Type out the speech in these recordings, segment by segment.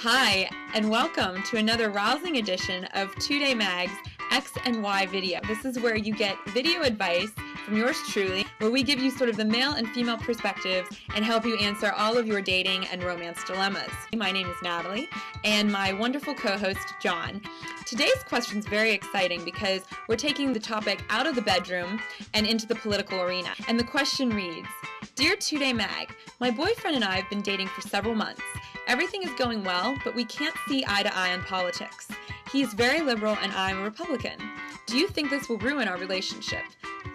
Hi, and welcome to another rousing edition of Two-Day Mag's X and Y video. This is where you get video advice from yours truly, where we give you sort of the male and female perspectives and help you answer all of your dating and romance dilemmas. My name is Natalie, and my wonderful co-host, John. Today's question is very exciting because we're taking the topic out of the bedroom and into the political arena. And the question reads, Dear Two-Day Mag, my boyfriend and I have been dating for several months. Everything is going well, but we can't see eye to eye on politics. He is very liberal and I'm a Republican. Do you think this will ruin our relationship?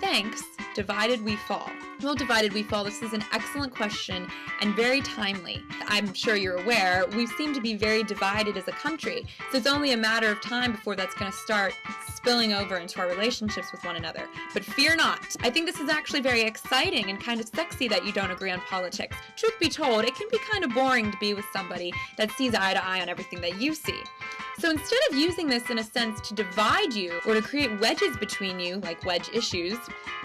Thanks, Divided We Fall. Well, Divided We Fall, this is an excellent question and very timely. I'm sure you're aware, we seem to be very divided as a country, so it's only a matter of time before that's going to start spilling over into our relationships with one another. But fear not. I think this is actually very exciting and kind of sexy that you don't agree on politics. Truth be told, it can be kind of boring to be with somebody that sees eye to eye on everything that you see. So instead of using this in a sense to divide you or to create wedges between you, like wedge issues,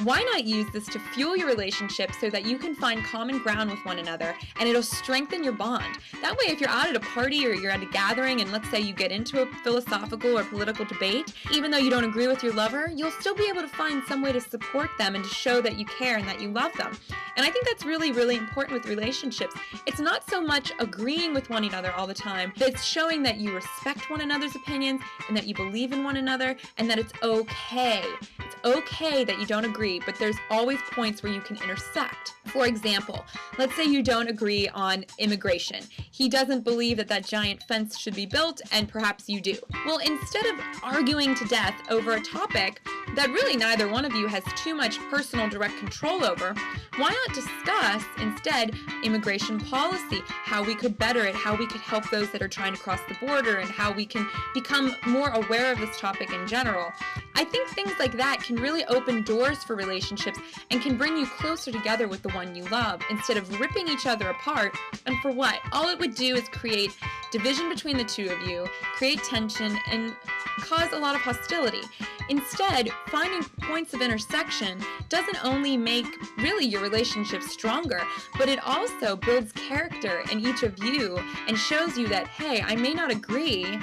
why not use this to fuel your relationship so that you can find common ground with one another and it'll strengthen your bond. That way, if you're out at a party or you're at a gathering and let's say you get into a philosophical or political debate, even though you don't agree with your lover, you'll still be able to find some way to support them and to show that you care and that you love them. And I think that's really, really important with relationships. It's not so much agreeing with one another all the time, but it's showing that you respect one another's opinions and that you believe in one another and that it's okay. It's okay that you don't agree, but there's always points where you can intersect. For example, let's say you don't agree on immigration. He doesn't believe that that giant fence should be built, and perhaps you do. Well, instead of arguing to death over a topic that really neither one of you has too much personal direct control over, why not discuss instead immigration policy, how we could better it, how we could help those that are trying to cross the border, and how we can become more aware of this topic in general. I think things like that can really open doors for relationships and can bring you closer together with the one you love instead of ripping each other apart. And for what? All it would do is create division between the two of you, create tension, and cause a lot of hostility. Instead, finding points of intersection doesn't only make really your relationship stronger, but it also builds character in each of you and shows you that, hey, I may not agree,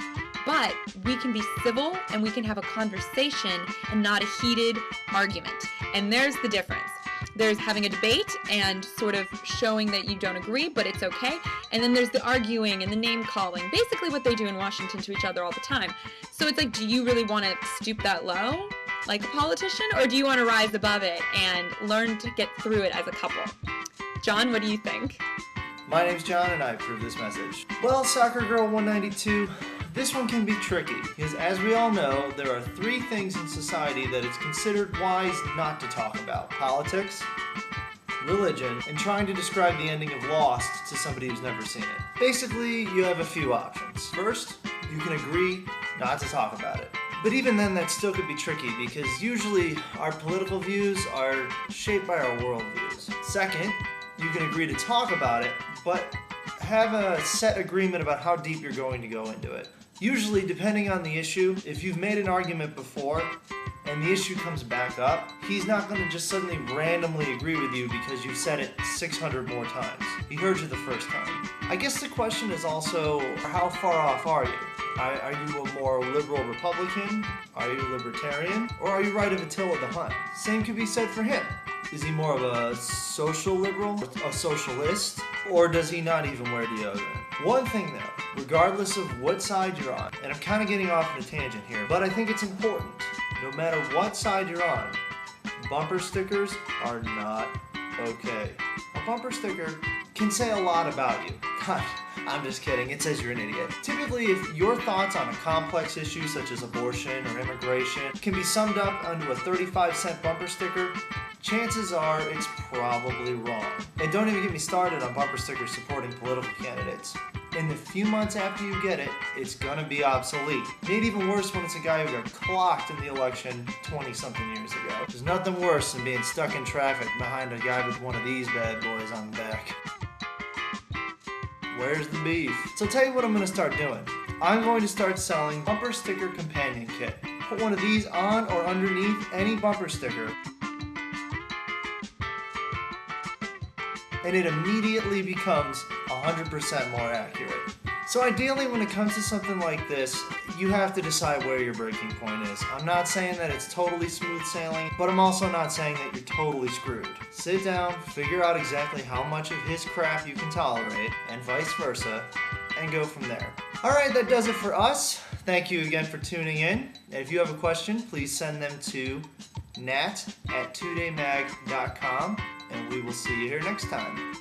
but we can be civil and we can have a conversation and not a heated argument. And there's the difference. There's having a debate and sort of showing that you don't agree, but it's okay. And then there's the arguing and the name calling, basically what they do in Washington to each other all the time. So it's like, do you really want to stoop that low like a politician, or do you want to rise above it and learn to get through it as a couple? John, what do you think? My name's John and I approve this message. Well, Soccer Girl 192, this one can be tricky because, as we all know, there are three things in society that it's considered wise not to talk about: politics, religion, and trying to describe the ending of Lost to somebody who's never seen it. Basically, you have a few options. First, you can agree not to talk about it. But even then, that still could be tricky because usually our political views are shaped by our worldviews. Second, you can agree to talk about it, but have a set agreement about how deep you're going to go into it. Usually, depending on the issue, if you've made an argument before and the issue comes back up, he's not going to just suddenly randomly agree with you because you've said it 600 more times. He heard you the first time. I guess the question is also, how far off are you? Are you a more liberal Republican? Are you libertarian? Or are you right of Attila the Hun? Same could be said for him. Is he more of a social liberal, a socialist, or does he not even wear deodorant? One thing though, regardless of what side you're on, and I'm kind of getting off on a tangent here, but I think it's important, no matter what side you're on, bumper stickers are not okay. A bumper sticker can say a lot about you. God, I'm just kidding, it says you're an idiot. Typically, if your thoughts on a complex issue such as abortion or immigration can be summed up under a 35-cent bumper sticker, chances are it's probably wrong. And don't even get me started on bumper stickers supporting political candidates. In the few months after you get it, it's gonna be obsolete. Made even worse when it's a guy who got clocked in the election 20-something years ago. There's nothing worse than being stuck in traffic behind a guy with one of these bad boys on the back. Where's the beef? So I'll tell you what I'm gonna start doing. I'm going to start selling bumper sticker companion kit. Put one of these on or underneath any bumper sticker, and it immediately becomes 100% more accurate. So ideally, when it comes to something like this, you have to decide where your breaking point is. I'm not saying that it's totally smooth sailing, but I'm also not saying that you're totally screwed. Sit down, figure out exactly how much of his crap you can tolerate, and vice versa, and go from there. Alright, that does it for us. Thank you again for tuning in. And if you have a question, please send them to nat@twodaymag.com, and we will see you here next time.